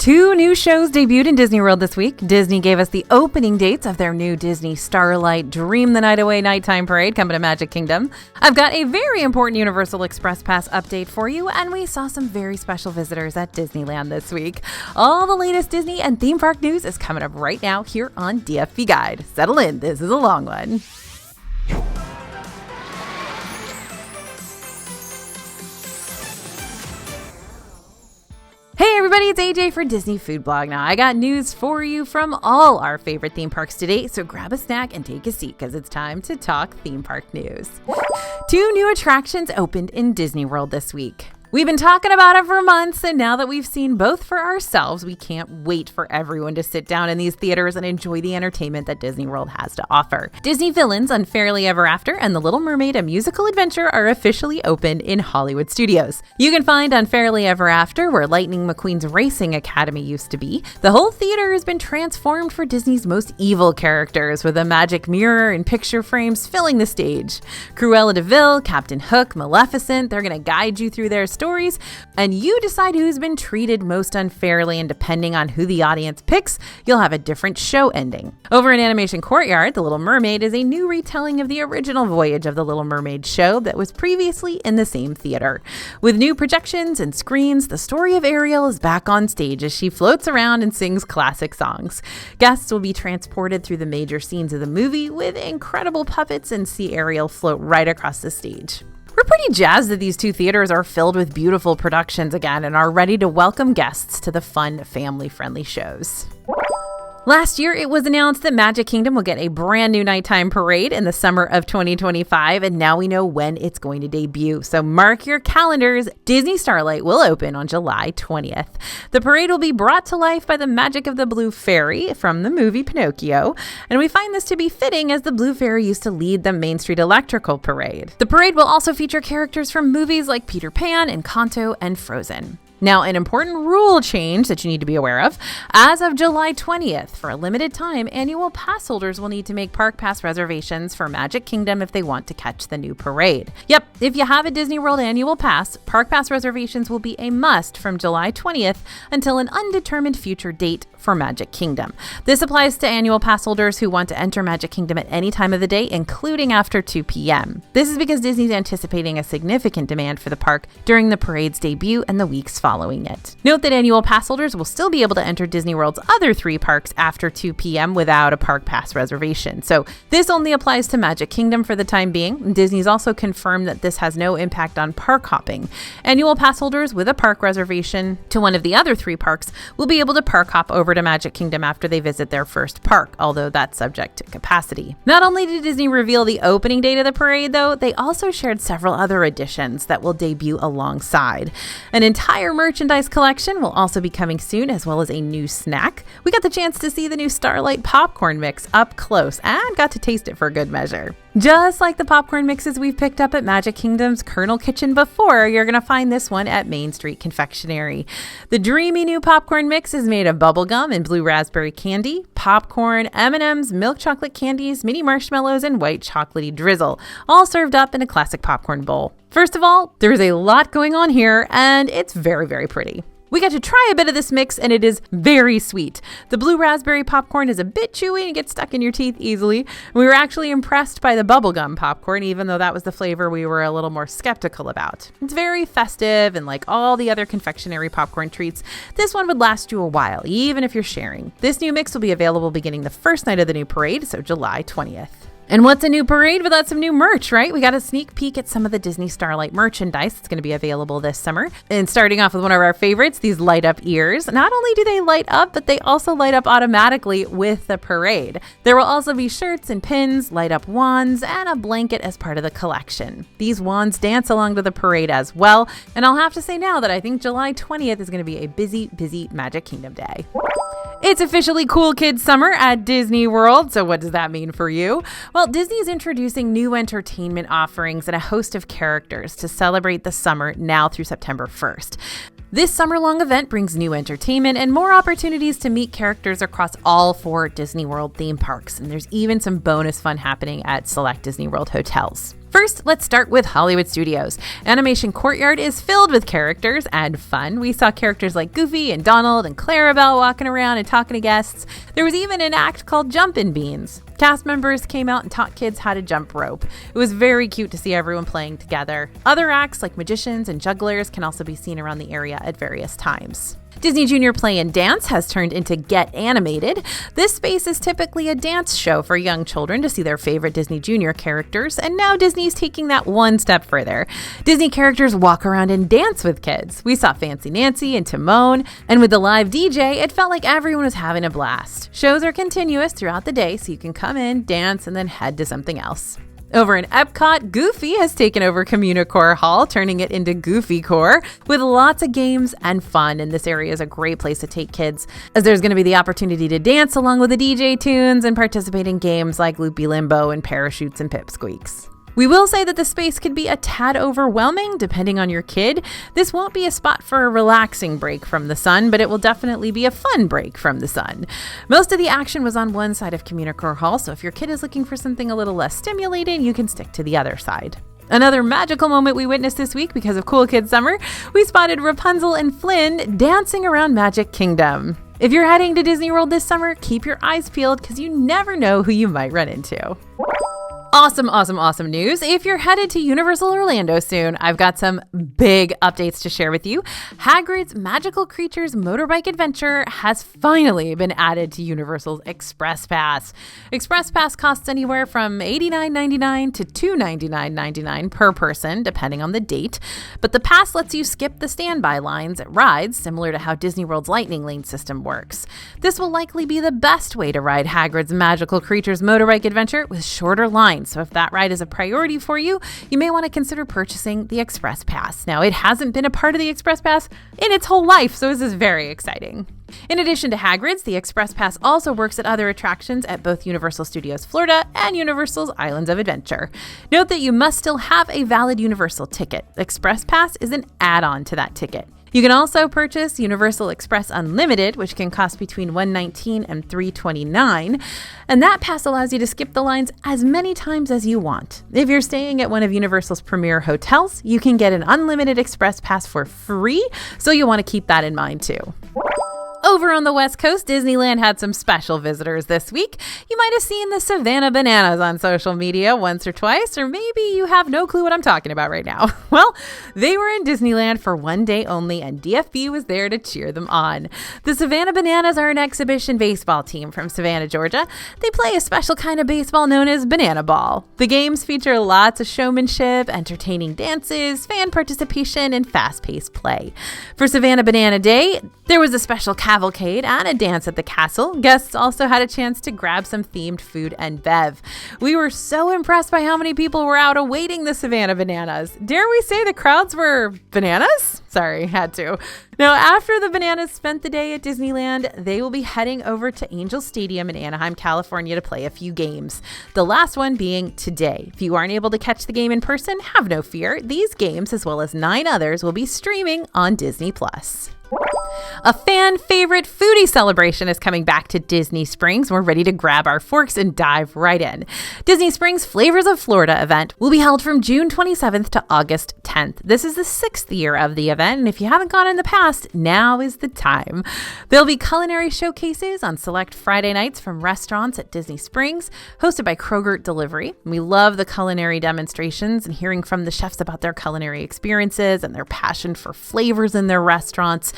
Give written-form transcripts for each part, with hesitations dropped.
Two new shows debuted in Disney World this week. Disney gave us the opening dates of their new Disney Starlight Dream the Night Away nighttime parade coming to Magic Kingdom. I've got a very important Universal Express Pass update for you, and we saw some very special visitors at Disneyland this week. All the latest Disney and theme park news is coming up right now here on DFV Guide. Settle in, this is a long one. Hey everybody, it's AJ for Disney Food Blog. Now I got news for you from all our favorite theme parks today, so grab a snack and take a seat because it's time to talk theme park news. Two new attractions opened in Disney World this week. We've been talking about it for months, and now that we've seen both for ourselves, we can't wait for everyone to sit down in these theaters and enjoy the entertainment that Disney World has to offer. Disney Villains Unfairly Ever After and The Little Mermaid, A Musical Adventure are officially open in Hollywood Studios. You can find Unfairly Ever After, where Lightning McQueen's Racing Academy used to be. The whole theater has been transformed for Disney's most evil characters, with a magic mirror and picture frames filling the stage. Cruella de Vil, Captain Hook, Maleficent, they're going to guide you through their stories, and you decide who's been treated most unfairly, and depending on who the audience picks, you'll have a different show ending. Over in Animation Courtyard, The Little Mermaid is a new retelling of the original voyage of The Little Mermaid show that was previously in the same theater. With new projections and screens, the story of Ariel is back on stage as she floats around and sings classic songs. Guests will be transported through the major scenes of the movie with incredible puppets and see Ariel float right across the stage. We're pretty jazzed that these two theaters are filled with beautiful productions again and are ready to welcome guests to the fun, family-friendly shows. Last year, it was announced that Magic Kingdom will get a brand new nighttime parade in the summer of 2025, and now we know when it's going to debut. So mark your calendars. Disney Starlight will open on July 20th. The parade will be brought to life by the magic of the Blue Fairy from the movie Pinocchio, and we find this to be fitting as the Blue Fairy used to lead the Main Street Electrical Parade. The parade will also feature characters from movies like Peter Pan, Encanto, and Frozen. Now, an important rule change that you need to be aware of. As of July 20th, for a limited time, annual pass holders will need to make park pass reservations for Magic Kingdom if they want to catch the new parade. Yep, if you have a Disney World annual pass, park pass reservations will be a must from July 20th until an undetermined future date for Magic Kingdom. This applies to annual pass holders who want to enter Magic Kingdom at any time of the day, including after 2 p.m. This is because Disney's anticipating a significant demand for the park during the parade's debut and the weeks following it. Note that annual pass holders will still be able to enter Disney World's other 3 parks after 2 p.m. without a park pass reservation. So this only applies to Magic Kingdom for the time being. Disney's also confirmed that this has no impact on park hopping. Annual pass holders with a park reservation to one of the other 3 parks will be able to park hop over to Magic Kingdom after they visit their first park, although that's subject to capacity. Not only did Disney reveal the opening date of the parade, though, they also shared several other additions that will debut alongside. An entire merchandise collection will also be coming soon, as well as a new snack. We got the chance to see the new Starlight popcorn mix up close and got to taste it for good measure. Just like the popcorn mixes we've picked up at Magic Kingdom's Colonel Kitchen before, you're going to find this one at Main Street Confectionery. The dreamy new popcorn mix is made of bubblegum and blue raspberry candy, popcorn, M&Ms, milk chocolate candies, mini marshmallows, and white chocolatey drizzle, all served up in a classic popcorn bowl. First of all, there's a lot going on here, and it's very, very pretty. We got to try a bit of this mix, and it is very sweet. The blue raspberry popcorn is a bit chewy and gets stuck in your teeth easily. We were actually impressed by the bubblegum popcorn, even though that was the flavor we were a little more skeptical about. It's very festive, and like all the other confectionery popcorn treats, this one would last you a while, even if you're sharing. This new mix will be available beginning the first night of the new parade, so July 20th. And what's a new parade without some new merch, right? We got a sneak peek at some of the Disney Starlight merchandise that's going to be available this summer. And starting off with one of our favorites, these light up ears. Not only do they light up, but they also light up automatically with the parade. There will also be shirts and pins, light up wands, and a blanket as part of the collection. These wands dance along to the parade as well. And I'll have to say now that I think July 20th is going to be a busy, busy Magic Kingdom day. It's officially Cool Kids Summer at Disney World. So what does that mean for you? Well, Disney is introducing new entertainment offerings and a host of characters to celebrate the summer now through September 1st. This summer-long event brings new entertainment and more opportunities to meet characters across all 4 Disney World theme parks. And there's even some bonus fun happening at select Disney World hotels. First, let's start with Hollywood Studios. Animation Courtyard is filled with characters and fun. We saw characters like Goofy and Donald and Clarabelle walking around and talking to guests. There was even an act called Jumpin' Beans. Cast members came out and taught kids how to jump rope. It was very cute to see everyone playing together. Other acts like magicians and jugglers can also be seen around the area at various times. Disney Junior Play and Dance has turned into Get Animated. This space is typically a dance show for young children to see their favorite Disney Junior characters, and now Disney's taking that one step further. Disney characters walk around and dance with kids. We saw Fancy Nancy and Timon, and with the live DJ, it felt like everyone was having a blast. Shows are continuous throughout the day, so you can come in, dance, and then head to something else. Over in Epcot, Goofy has taken over Communicore Hall, turning it into Goofy Core, with lots of games and fun. And this area is a great place to take kids, as there's going to be the opportunity to dance along with the DJ tunes and participate in games like Loopy Limbo and Parachutes and Pipsqueaks. We will say that the space could be a tad overwhelming depending on your kid. This won't be a spot for a relaxing break from the sun, but it will definitely be a fun break from the sun. Most of the action was on one side of Communicore Hall, so if your kid is looking for something a little less stimulating, you can stick to the other side. Another magical moment we witnessed this week because of Cool Kids Summer, we spotted Rapunzel and Flynn dancing around Magic Kingdom. If you're heading to Disney World this summer, keep your eyes peeled because you never know who you might run into. Awesome news. If you're headed to Universal Orlando soon, I've got some big updates to share with you. Hagrid's Magical Creatures Motorbike Adventure has finally been added to Universal's Express Pass. Express Pass costs anywhere from $89.99 to $299.99 per person, depending on the date. But the pass lets you skip the standby lines at rides, similar to how Disney World's Lightning Lane system works. This will likely be the best way to ride Hagrid's Magical Creatures Motorbike Adventure with shorter lines. So if that ride is a priority for you, you may want to consider purchasing the Express Pass. Now, it hasn't been a part of the Express Pass in its whole life, so this is very exciting. In addition to Hagrid's, the Express Pass also works at other attractions at both Universal Studios Florida and Universal's Islands of Adventure. Note that you must still have a valid Universal ticket. Express Pass is an add-on to that ticket. You can also purchase Universal Express Unlimited, which can cost between $119 and $329, and that pass allows you to skip the lines as many times as you want. If you're staying at one of Universal's premier hotels, you can get an unlimited Express Pass for free, so you'll want to keep that in mind too. Over on the West Coast, Disneyland had some special visitors this week. You might have seen the Savannah Bananas on social media once or twice, or maybe you have no clue what I'm talking about right now. Well, they were in Disneyland for one day only, and DFB was there to cheer them on. The Savannah Bananas are an exhibition baseball team from Savannah, Georgia. They play a special kind of baseball known as banana ball. The games feature lots of showmanship, entertaining dances, fan participation, and fast-paced play. For Savannah Banana Day, there was a special cavalcade and a dance at the castle. Guests also had a chance to grab some themed food and bev. We were so impressed by how many people were out awaiting the Savannah Bananas. Dare we say the crowds were bananas? Sorry, had to. Now, after the Bananas spent the day at Disneyland, they will be heading over to Angel Stadium in Anaheim, California to play a few games. The last one being today. If you aren't able to catch the game in person, have no fear. These games, as well as 9 others, will be streaming on Disney+. A fan favorite foodie celebration is coming back to Disney Springs. We're ready to grab our forks and dive right in. Disney Springs Flavors of Florida event will be held from June 27th to August 10th. This is the 6th year of the event, and if you haven't gone in the past, now is the time. There'll be culinary showcases on select Friday nights from restaurants at Disney Springs, hosted by Kroger Delivery. We love the culinary demonstrations and hearing from the chefs about their culinary experiences and their passion for flavors in their restaurants.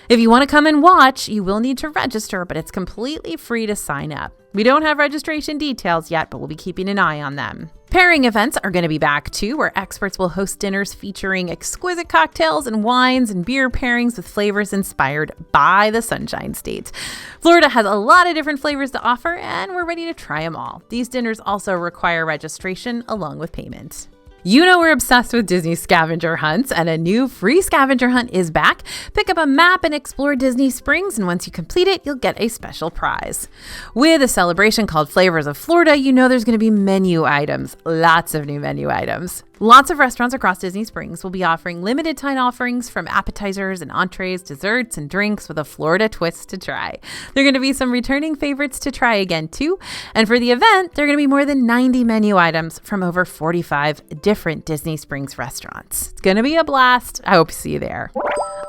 If you want to come and watch, you will need to register, but it's completely free to sign up. We don't have registration details yet, but we'll be keeping an eye on them. Pairing events are going to be back too, where experts will host dinners featuring exquisite cocktails and wines and beer pairings with flavors inspired by the Sunshine State. Florida has a lot of different flavors to offer, and we're ready to try them all. These dinners also require registration along with payment. You know we're obsessed with Disney scavenger hunts, and a new free scavenger hunt is back. Pick up a map and explore Disney Springs, and once you complete it, you'll get a special prize. With a celebration called Flavors of Florida, you know there's going to be menu items, lots of new menu items. Lots of restaurants across Disney Springs will be offering limited time offerings from appetizers and entrees, desserts, and drinks with a Florida twist to try. There are going to be some returning favorites to try again too. And for the event, there are going to be more than 90 menu items from over 45 different Disney Springs restaurants. It's going to be a blast. I hope to see you there.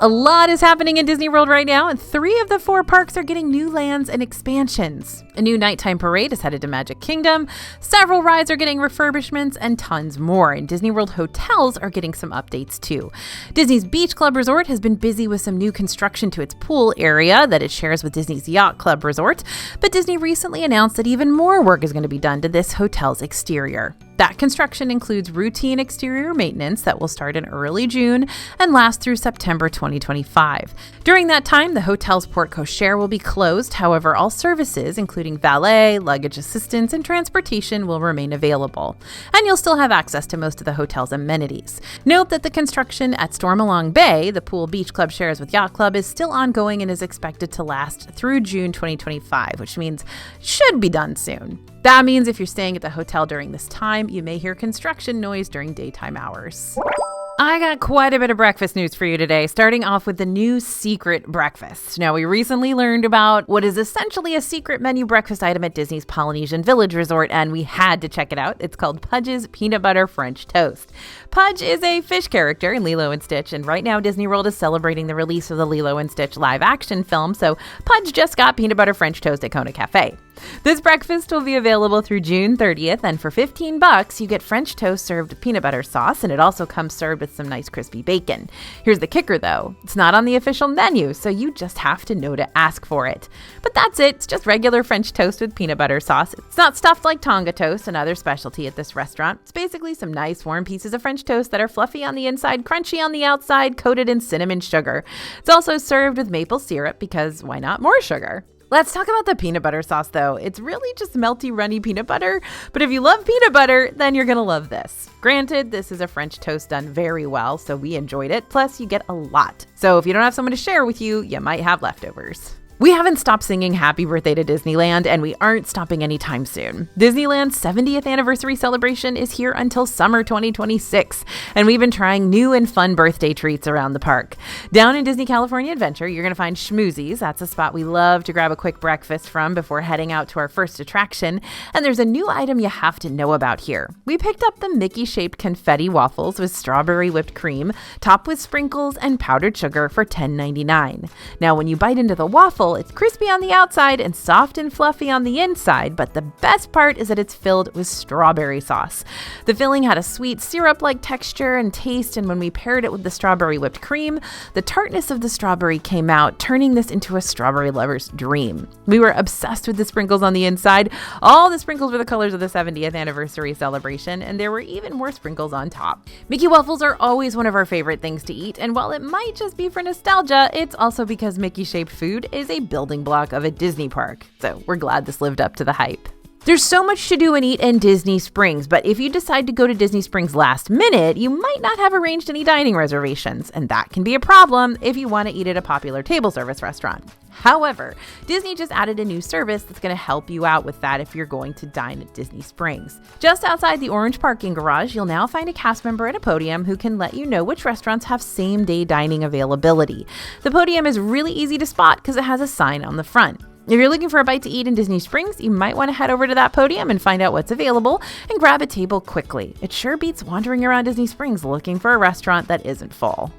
A lot is happening in Disney World right now, and 3 of the 4 parks are getting new lands and expansions. A new nighttime parade is headed to Magic Kingdom, several rides are getting refurbishments, and tons more. And Disney World hotels are getting some updates too. Disney's Beach Club Resort has been busy with some new construction to its pool area that it shares with Disney's Yacht Club Resort, but Disney recently announced that even more work is going to be done to this hotel's exterior. That construction includes routine exterior maintenance that will start in early June and last through September 2025. During that time, the hotel's porte cochere will be closed. However, all services, including valet, luggage assistance, and transportation, will remain available. And you'll still have access to most of the hotel's amenities. Note that the construction at Stormalong Bay, the pool Beach Club shares with Yacht Club, is still ongoing and is expected to last through June 2025, which means it should be done soon. That means if you're staying at the hotel during this time, you may hear construction noise during daytime hours. I got quite a bit of breakfast news for you today, starting off with the new secret breakfast. Now, we recently learned about what is essentially a secret menu breakfast item at Disney's Polynesian Village Resort, and we had to check it out. It's called Pudges Peanut Butter French Toast. Pudge is a fish character in Lilo & Stitch, and right now Disney World is celebrating the release of the Lilo & Stitch live-action film, so Pudge just got peanut butter French toast at Kona Cafe. This breakfast will be available through June 30th, and for $15, you get French toast served with peanut butter sauce, and it also comes served with some nice crispy bacon. Here's the kicker, though. It's not on the official menu, so you just have to know to ask for it. But that's it. It's just regular French toast with peanut butter sauce. It's not stuffed like Tonga toast, another specialty at this restaurant. It's basically some nice warm pieces of French toast that are fluffy on the inside, crunchy on the outside, coated in cinnamon sugar. It's also served with maple syrup because why not more sugar? Let's talk about the peanut butter sauce, though. It's really just melty, runny peanut butter, but if you love peanut butter, then you're going to love this. Granted, this is a French toast done very well, so we enjoyed it. Plus, you get a lot. So if you don't have someone to share with you, you might have leftovers. We haven't stopped singing Happy Birthday to Disneyland, and we aren't stopping anytime soon. Disneyland's 70th anniversary celebration is here until summer 2026, and we've been trying new and fun birthday treats around the park. Down in Disney California Adventure, you're going to find Schmoozies. That's a spot we love to grab a quick breakfast from before heading out to our first attraction, and there's a new item you have to know about here. We picked up the Mickey-shaped confetti waffles with strawberry whipped cream, topped with sprinkles and powdered sugar for $10.99. Now, when you bite into the waffle, it's crispy on the outside and soft and fluffy on the inside, but the best part is that it's filled with strawberry sauce. The filling had a sweet syrup-like texture and taste, and when we paired it with the strawberry whipped cream, the tartness of the strawberry came out, turning this into a strawberry lover's dream. We were obsessed with the sprinkles on the inside. All the sprinkles were the colors of the 70th anniversary celebration, and there were even more sprinkles on top. Mickey waffles are always one of our favorite things to eat, and while it might just be for nostalgia, it's also because Mickey-shaped food is a building block of a Disney park. So we're glad this lived up to the hype. There's so much to do and eat in Disney Springs, but if you decide to go to Disney Springs last minute, you might not have arranged any dining reservations, and that can be a problem if you want to eat at a popular table service restaurant. However, Disney just added a new service that's going to help you out with that if you're going to dine at Disney Springs. Just outside the orange parking garage, you'll now find a cast member at a podium who can let you know which restaurants have same-day dining availability. The podium is really easy to spot because it has a sign on the front. If you're looking for a bite to eat in Disney Springs, you might want to head over to that podium and find out what's available and grab a table quickly. It sure beats wandering around Disney Springs looking for a restaurant that isn't full.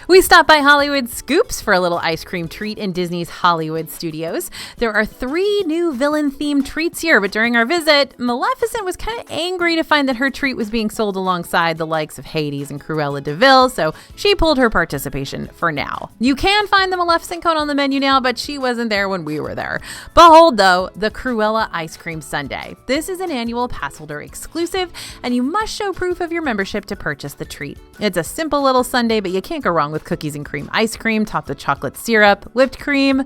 We stopped by Hollywood Scoops for a little ice cream treat in Disney's Hollywood Studios. There are 3 new villain-themed treats here, but during our visit, Maleficent was kind of angry to find that her treat was being sold alongside the likes of Hades and Cruella de Vil, so she pulled her participation for now. You can find the Maleficent cone on the menu now, but she wasn't there when we were there. Behold, though, the Cruella Ice Cream Sundae. This is an annual pass holder exclusive, and you must show proof of your membership to purchase the treat. It's a simple little sundae, but you can't go wrong with cookies and cream ice cream topped with chocolate syrup, whipped cream,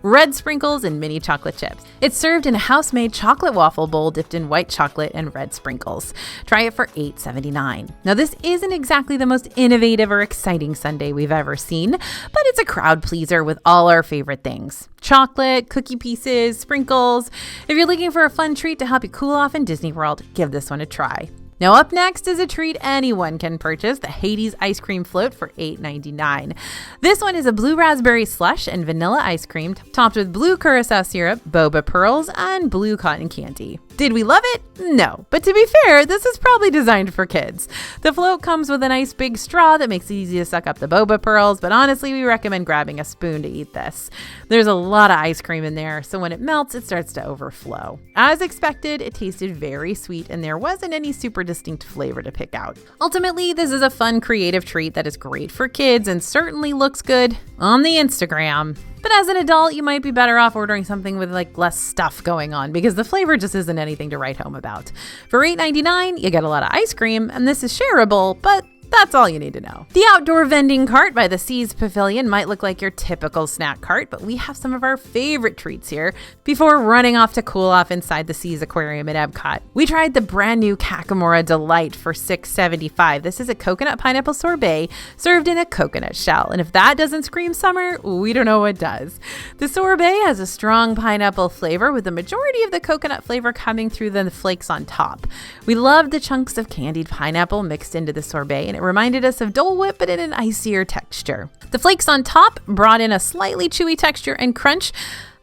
red sprinkles, and mini chocolate chips. It's served in a house-made chocolate waffle bowl dipped in white chocolate and red sprinkles. Try it for $8.79. Now, this isn't exactly the most innovative or exciting sundae we've ever seen, but it's a crowd pleaser with all our favorite things. Chocolate, cookie pieces, sprinkles. If you're looking for a fun treat to help you cool off in Disney World, give this one a try. Now up next is a treat anyone can purchase, the Hades ice cream float for $8.99. This one is a blue raspberry slush and vanilla ice cream topped with blue curacao syrup, boba pearls, and blue cotton candy. Did we love it? No. But to be fair, this is probably designed for kids. The float comes with a nice big straw that makes it easy to suck up the boba pearls, but honestly, we recommend grabbing a spoon to eat this. There's a lot of ice cream in there, so when it melts, it starts to overflow. As expected, it tasted very sweet, and there wasn't any super distinct flavor to pick out. Ultimately, this is a fun, creative treat that is great for kids and certainly looks good on the Instagram. But as an adult, you might be better off ordering something with less stuff going on because the flavor just isn't anything to write home about. For $8.99, you get a lot of ice cream, and this is shareable, but that's all you need to know. The outdoor vending cart by the Seas Pavilion might look like your typical snack cart, but we have some of our favorite treats here before running off to cool off inside the Seas Aquarium at Epcot. We tried the brand new Kakamura Delight for $6.75. This is a coconut pineapple sorbet served in a coconut shell, and if that doesn't scream summer, we don't know what does. The sorbet has a strong pineapple flavor with the majority of the coconut flavor coming through the flakes on top. We loved the chunks of candied pineapple mixed into the sorbet, and it reminded us of Dole Whip, but in an icier texture. The flakes on top brought in a slightly chewy texture and crunch,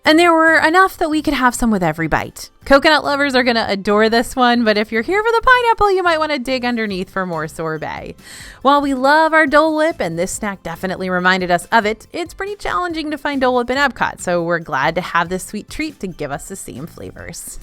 and there were enough that we could have some with every bite. Coconut lovers are going to adore this one, but if you're here for the pineapple, you might want to dig underneath for more sorbet. While we love our Dole Whip, and this snack definitely reminded us of it, it's pretty challenging to find Dole Whip in Epcot, so we're glad to have this sweet treat to give us the same flavors.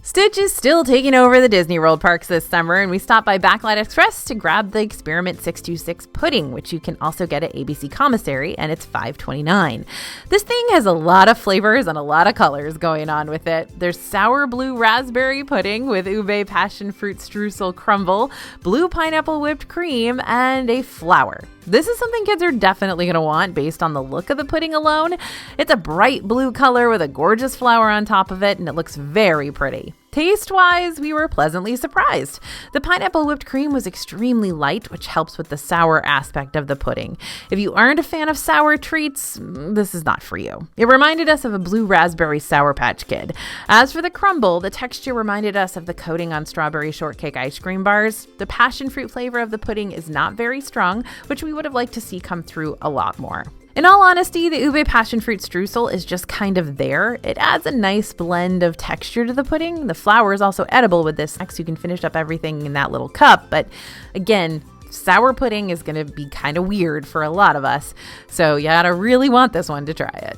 Stitch is still taking over the Disney World parks this summer, and we stopped by Backlight Express to grab the Experiment 626 pudding, which you can also get at ABC Commissary, and it's $5.29. This thing has a lot of flavors and a lot of colors going on with it. There's sour blue raspberry pudding with ube passion fruit streusel crumble, blue pineapple whipped cream, and a flower. This is something kids are definitely going to want based on the look of the pudding alone. It's a bright blue color with a gorgeous flower on top of it, and it looks very pretty. Taste-wise, we were pleasantly surprised. The pineapple whipped cream was extremely light, which helps with the sour aspect of the pudding. If you aren't a fan of sour treats, this is not for you. It reminded us of a blue raspberry Sour Patch Kid. As for the crumble, the texture reminded us of the coating on strawberry shortcake ice cream bars. The passion fruit flavor of the pudding is not very strong, which we would have liked to see come through a lot more. In all honesty, the ube passion fruit streusel is just kind of there. It adds a nice blend of texture to the pudding. The flour is also edible with this, so you can finish up everything in that little cup. But again, sour pudding is going to be kind of weird for a lot of us, so you gotta really want this one to try it.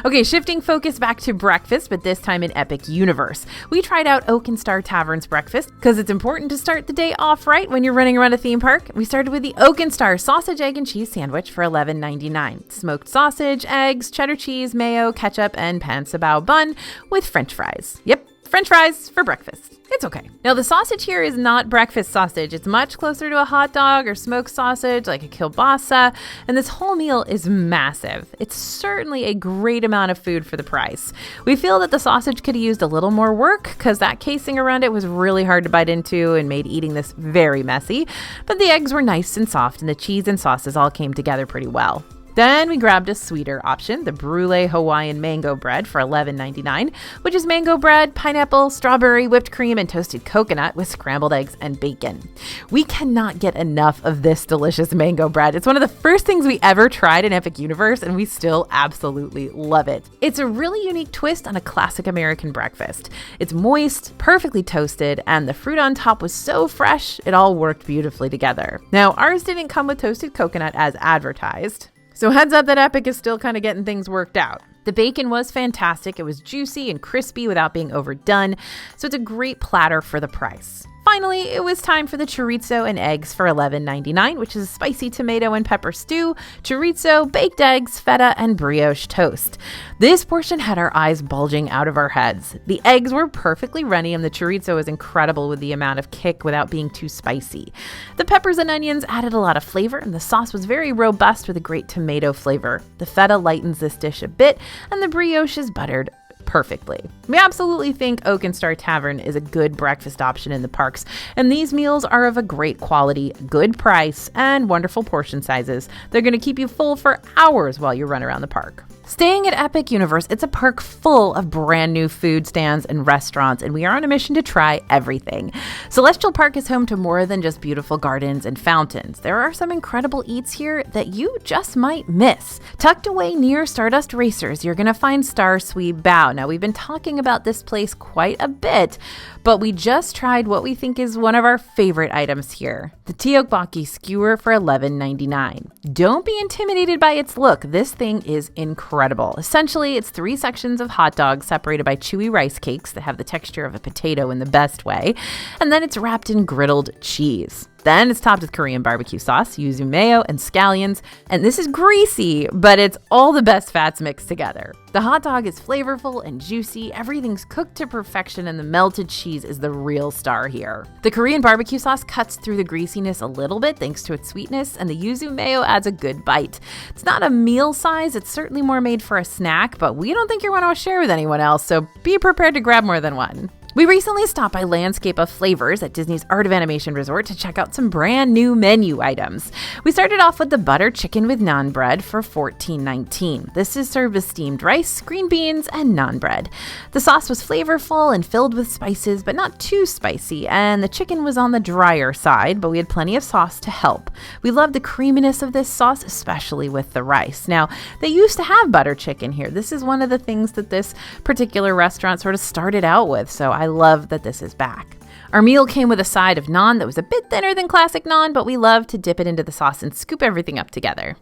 Okay, shifting focus back to breakfast, but this time in Epic Universe. We tried out Oakenstar Tavern's breakfast because it's important to start the day off right when you're running around a theme park. We started with the Oakenstar sausage, egg, and cheese sandwich for $11.99. Smoked sausage, eggs, cheddar cheese, mayo, ketchup, and pansabao bun with French fries. Yep, French fries for breakfast. It's okay. Now, the sausage here is not breakfast sausage. It's much closer to a hot dog or smoked sausage, like a kielbasa, and this whole meal is massive. It's certainly a great amount of food for the price. We feel that the sausage could have used a little more work because that casing around it was really hard to bite into and made eating this very messy, but the eggs were nice and soft, and the cheese and sauces all came together pretty well. Then we grabbed a sweeter option, the Brulee Hawaiian Mango Bread for $11.99, which is mango bread, pineapple, strawberry, whipped cream, and toasted coconut with scrambled eggs and bacon. We cannot get enough of this delicious mango bread. It's one of the first things we ever tried in Epic Universe, and we still absolutely love it. It's a really unique twist on a classic American breakfast. It's moist, perfectly toasted, and the fruit on top was so fresh, it all worked beautifully together. Now, ours didn't come with toasted coconut as advertised, so heads up that Epic is still kind of getting things worked out. The bacon was fantastic. It was juicy and crispy without being overdone, so it's a great platter for the price. Finally, it was time for the chorizo and eggs for $11.99, which is a spicy tomato and pepper stew, chorizo, baked eggs, feta, and brioche toast. This portion had our eyes bulging out of our heads. The eggs were perfectly runny, and the chorizo was incredible with the amount of kick without being too spicy. The peppers and onions added a lot of flavor, and the sauce was very robust with a great tomato flavor. The feta lightens this dish a bit, and the brioche is buttered perfectly. We absolutely think Oakenstar Tavern is a good breakfast option in the parks, and these meals are of a great quality, good price, and wonderful portion sizes. They're going to keep you full for hours while you run around the park. Staying at Epic Universe, it's a park full of brand new food stands and restaurants, and we are on a mission to try everything. Celestial Park is home to more than just beautiful gardens and fountains. There are some incredible eats here that you just might miss. Tucked away near Stardust Racers, you're going to find Star Sweet Bao. Now, we've been talking about this place quite a bit, but we just tried what we think is one of our favorite items here, the Teokbokki skewer for $11.99. Don't be intimidated by its look. This thing is incredible. Essentially, it's 3 sections of hot dogs separated by chewy rice cakes that have the texture of a potato in the best way, and then it's wrapped in griddled cheese. Then it's topped with Korean barbecue sauce, yuzu mayo, and scallions. And this is greasy, but it's all the best fats mixed together. The hot dog is flavorful and juicy. Everything's cooked to perfection, and the melted cheese is the real star here. The Korean barbecue sauce cuts through the greasiness a little bit thanks to its sweetness, and the yuzu mayo adds a good bite. It's not a meal size. It's certainly more made for a snack, but we don't think you're going to share with anyone else, so be prepared to grab more than one. We recently stopped by Landscape of Flavors at Disney's Art of Animation Resort to check out some brand new menu items. We started off with the butter chicken with naan bread for $14.19. This is served with steamed rice, green beans, and naan bread. The sauce was flavorful and filled with spices, but not too spicy, and the chicken was on the drier side, but we had plenty of sauce to help. We love the creaminess of this sauce, especially with the rice. Now, they used to have butter chicken here. This is one of the things that this particular restaurant sort of started out with, so I love that this is back. Our meal came with a side of naan that was a bit thinner than classic naan, but we love to dip it into the sauce and scoop everything up together.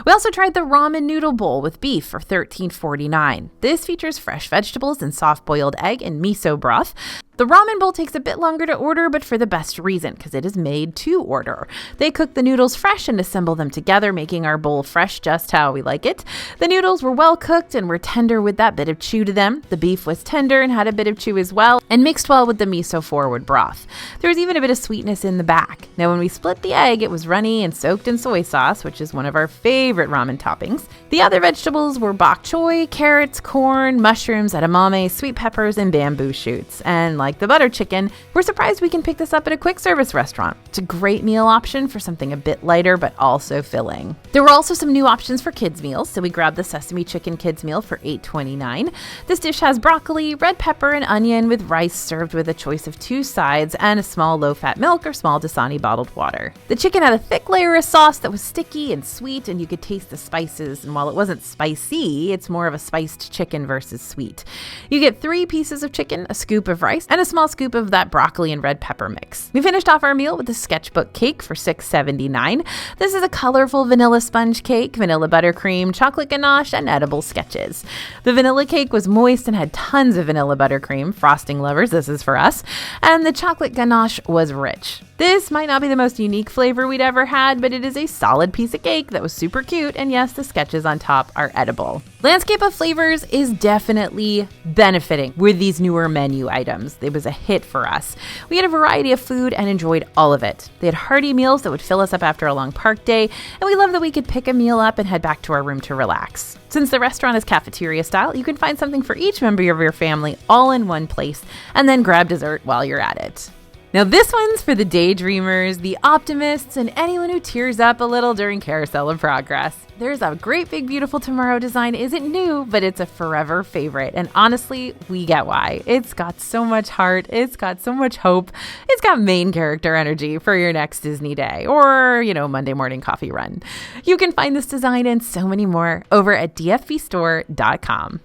We also tried the ramen noodle bowl with beef for $13.49. This features fresh vegetables and soft-boiled egg and miso broth. The ramen bowl takes a bit longer to order, but for the best reason, because it is made to order. They cook the noodles fresh and assemble them together, making our bowl fresh just how we like it. The noodles were well cooked and were tender with that bit of chew to them. The beef was tender and had a bit of chew as well, and mixed well with the miso forward broth. There was even a bit of sweetness in the back. Now, when we split the egg, it was runny and soaked in soy sauce, which is one of our favorite ramen toppings. The other vegetables were bok choy, carrots, corn, mushrooms, edamame, sweet peppers, and bamboo shoots. And like the butter chicken, we're surprised we can pick this up at a quick service restaurant. It's a great meal option for something a bit lighter but also filling. There were also some new options for kids meals, so we grabbed the sesame chicken kids meal for $8.29. This dish has broccoli, red pepper, and onion with rice served with a choice of 2 sides and a small low-fat milk or small Dasani bottled water. The chicken had a thick layer of sauce that was sticky and sweet, and you could taste the spices, and while it wasn't spicy, it's more of a spiced chicken versus sweet. You get 3 pieces of chicken, a scoop of rice, and a small scoop of that broccoli and red pepper mix. We finished off our meal with a sketchbook cake for $6.79. This is a colorful vanilla sponge cake, vanilla buttercream, chocolate ganache, and edible sketches. The vanilla cake was moist and had tons of vanilla buttercream. Frosting lovers, this is for us. And the chocolate ganache was rich. This might not be the most unique flavor we'd ever had, but it is a solid piece of cake that was super cute, and yes, the sketches on top are edible. Landscape of Flavors is definitely benefiting with these newer menu items. It was a hit for us. We had a variety of food and enjoyed all of it. They had hearty meals that would fill us up after a long park day, and we love that we could pick a meal up and head back to our room to relax. Since the restaurant is cafeteria style, you can find something for each member of your family all in one place, and then grab dessert while you're at it. Now this one's for the daydreamers, the optimists, and anyone who tears up a little during Carousel of Progress. There's a Great Big Beautiful Tomorrow design isn't new, but it's a forever favorite. And honestly, we get why. It's got so much heart. It's got so much hope. It's got main character energy for your next Disney day or, Monday morning coffee run. You can find this design and so many more over at dfbstore.com.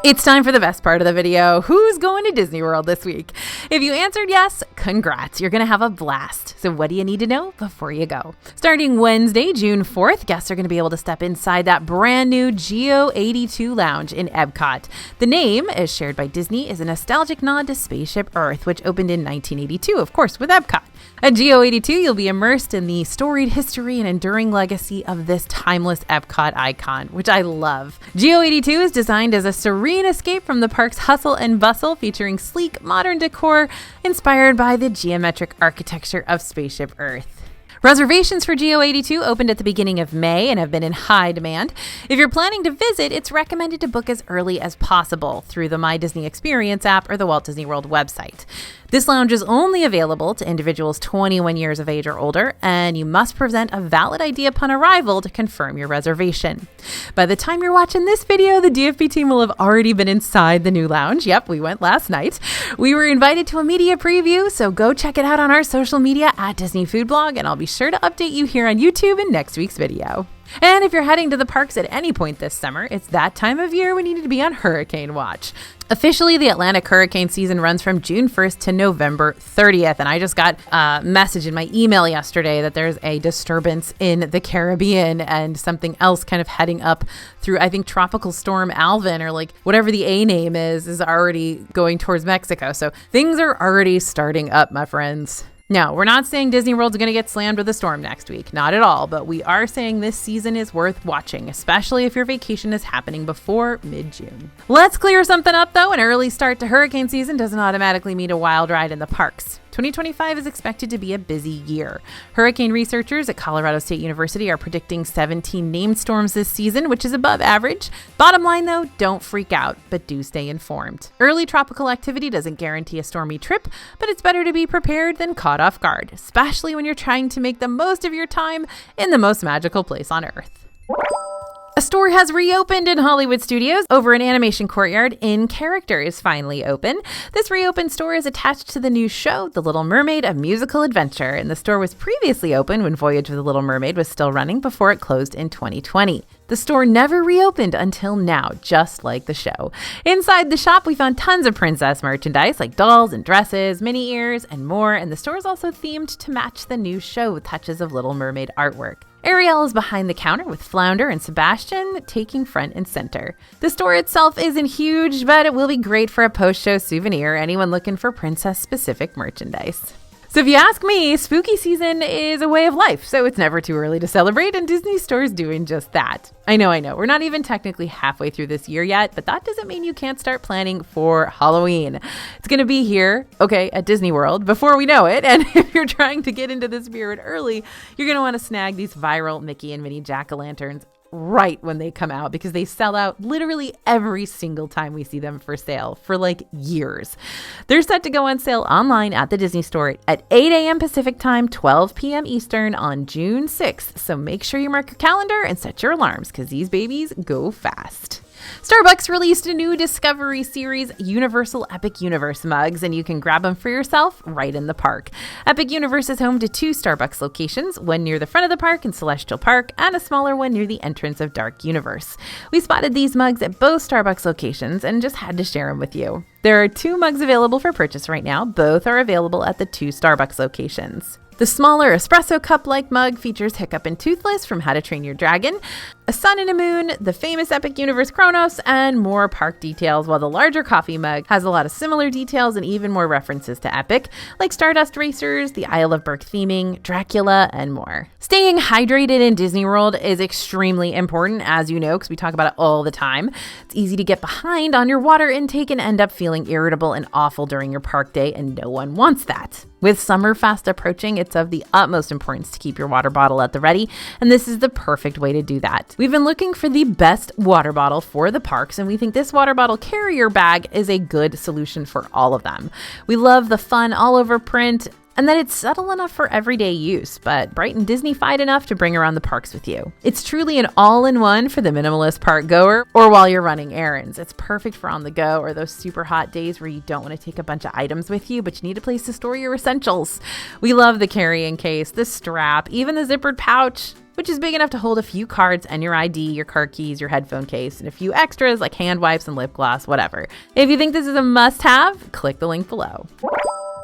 It's time for the best part of the video. Who's going to Disney World this week? If you answered yes, congrats. You're going to have a blast. So what do you need to know before you go? Starting Wednesday, June 4th, guests are going to be able to step inside that brand new GO82 Lounge in Epcot. The name, as shared by Disney, is a nostalgic nod to Spaceship Earth, which opened in 1982, of course, with Epcot. At GO82, you'll be immersed in the storied history and enduring legacy of this timeless Epcot icon, which I love. GO82 is designed as a serene escape from the park's hustle and bustle, featuring sleek, modern decor inspired by the geometric architecture of Spaceship Earth. Reservations for GO82 opened at the beginning of May and have been in high demand. If you're planning to visit, it's recommended to book as early as possible through the My Disney Experience app or the Walt Disney World website. This lounge is only available to individuals 21 years of age or older, and you must present a valid ID upon arrival to confirm your reservation. By the time you're watching this video, the DFP team will have already been inside the new lounge. Yep, we went last night. We were invited to a media preview, so go check it out on our social media at Disney Food Blog, and I'll be sure to update you here on YouTube in next week's video. And if you're heading to the parks at any point this summer, it's that time of year when you need to be on hurricane watch. Officially, the Atlantic hurricane season runs from June 1st to November 30th. And I just got a message in my email yesterday that there's a disturbance in the Caribbean and something else kind of heading up through, I think, Tropical Storm Alvin, or like whatever the A name is already going towards Mexico. So things are already starting up, my friends. No, we're not saying Disney World's going to get slammed with a storm next week. Not at all. But we are saying this season is worth watching, especially if your vacation is happening before mid-June. Let's clear something up, though. An early start to hurricane season doesn't automatically mean a wild ride in the parks. 2025 is expected to be a busy year. Hurricane researchers at Colorado State University are predicting 17 named storms this season, which is above average. Bottom line, though, don't freak out, but do stay informed. Early tropical activity doesn't guarantee a stormy trip, but it's better to be prepared than caught off guard, especially when you're trying to make the most of your time in the most magical place on Earth. A store has reopened in Hollywood Studios. Over an animation courtyard in Character is finally open. This reopened store is attached to the new show, The Little Mermaid, A Musical Adventure, and the store was previously open when Voyage of the Little Mermaid was still running before it closed in 2020. The store never reopened until now, just like the show. Inside the shop, we found tons of princess merchandise like dolls and dresses, mini ears, and more, and the store is also themed to match the new show with touches of Little Mermaid artwork. Ariel is behind the counter with Flounder and Sebastian taking front and center. The store itself isn't huge, but it will be great for a post-show souvenir, anyone looking for princess-specific merchandise. So if you ask me, spooky season is a way of life, so it's never too early to celebrate, and Disney Store is doing just that. I know. We're not even technically halfway through this year yet, but that doesn't mean you can't start planning for Halloween. It's going to be here, at Disney World before we know it, and if you're trying to get into the spirit early, you're going to want to snag these viral Mickey and Minnie jack-o'-lanterns right when they come out, because they sell out literally every single time we see them for sale for like years. They're set to go on sale online at the Disney Store at 8 a.m. Pacific time, 12 p.m. Eastern on June 6th. So make sure you mark your calendar and set your alarms, because these babies go fast. Starbucks released a new Discovery Series Universal Epic Universe mugs, and you can grab them for yourself right in the park. Epic Universe is home to 2 Starbucks locations, one near the front of the park in Celestial Park, and a smaller one near the entrance of Dark Universe. We spotted these mugs at both Starbucks locations and just had to share them with you. There are 2 mugs available for purchase right now. Both are available at the 2 Starbucks locations. The smaller espresso cup-like mug features Hiccup and Toothless from How to Train Your Dragon, a sun and a moon, the famous Epic Universe Kronos, and more park details, while the larger coffee mug has a lot of similar details and even more references to Epic, like Stardust Racers, the Isle of Berk theming, Dracula, and more. Staying hydrated in Disney World is extremely important, as you know, because we talk about it all the time. It's easy to get behind on your water intake and end up feeling irritable and awful during your park day, and no one wants that. With summer fast approaching, it's of the utmost importance to keep your water bottle at the ready, and this is the perfect way to do that. We've been looking for the best water bottle for the parks, and we think this water bottle carrier bag is a good solution for all of them. We love the fun all-over print, and that it's subtle enough for everyday use, but bright and Disney-fied enough to bring around the parks with you. It's truly an all-in-one for the minimalist park goer or while you're running errands. It's perfect for on the go or those super hot days where you don't want to take a bunch of items with you, but you need a place to store your essentials. We love the carrying case, the strap, even the zippered pouch, which is big enough to hold a few cards and your ID, your car keys, your headphone case, and a few extras like hand wipes and lip gloss, whatever. If you think this is a must-have, click the link below.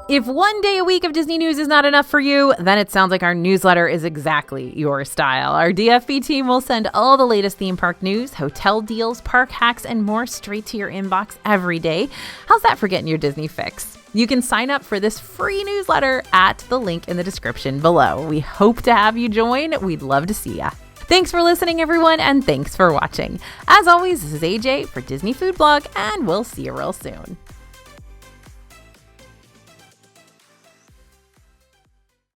If one day a week of Disney news is not enough for you, then it sounds like our newsletter is exactly your style. Our DFB team will send all the latest theme park news, hotel deals, park hacks, and more straight to your inbox every day. How's that for getting your Disney fix? You can sign up for this free newsletter at the link in the description below. We hope to have you join. We'd love to see ya. Thanks for listening, everyone, and thanks for watching. As always, this is AJ for Disney Food Blog, and we'll see you real soon.